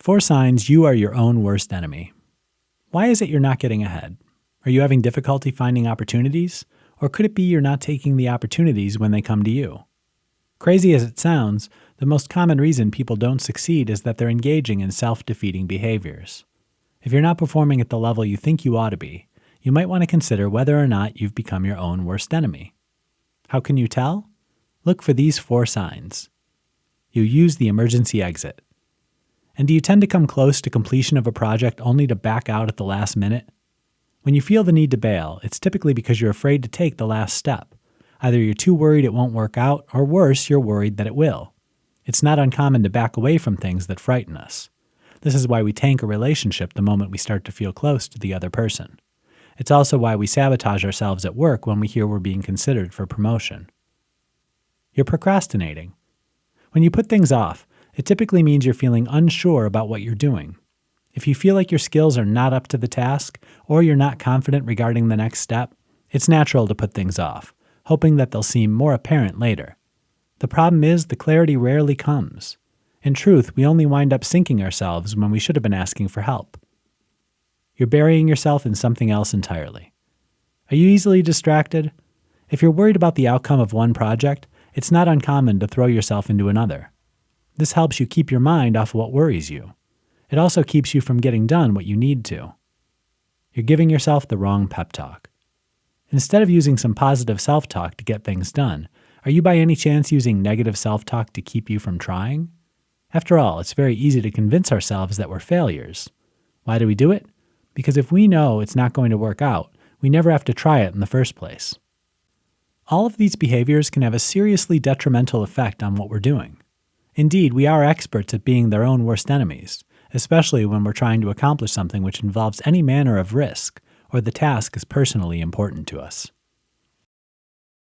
4 signs you are your own worst enemy. Why is it you're not getting ahead? Are you having difficulty finding opportunities? Or could it be you're not taking the opportunities when they come to you? Crazy as it sounds, the most common reason people don't succeed is that they're engaging in self-defeating behaviors. If you're not performing at the level you think you ought to be, you might want to consider whether or not you've become your own worst enemy. How can you tell? Look for these 4 signs. You use the emergency exit. And do you tend to come close to completion of a project only to back out at the last minute? When you feel the need to bail, it's typically because you're afraid to take the last step. Either you're too worried it won't work out, or worse, you're worried that it will. It's not uncommon to back away from things that frighten us. This is why we tank a relationship the moment we start to feel close to the other person. It's also why we sabotage ourselves at work when we hear we're being considered for promotion. You're procrastinating. When you put things off, it typically means you're feeling unsure about what you're doing. If you feel like your skills are not up to the task, or you're not confident regarding the next step, it's natural to put things off, hoping that they'll seem more apparent later. The problem is the clarity rarely comes. In truth, we only wind up sinking ourselves when we should have been asking for help. You're burying yourself in something else entirely. Are you easily distracted? If you're worried about the outcome of one project, it's not uncommon to throw yourself into another. This helps you keep your mind off what worries you. It also keeps you from getting done what you need to. You're giving yourself the wrong pep talk. Instead of using some positive self-talk to get things done, are you by any chance using negative self-talk to keep you from trying? After all, it's very easy to convince ourselves that we're failures. Why do we do it? Because if we know it's not going to work out, we never have to try it in the first place. All of these behaviors can have a seriously detrimental effect on what we're doing. Indeed, we are experts at being their own worst enemies, especially when we're trying to accomplish something which involves any manner of risk, or the task is personally important to us.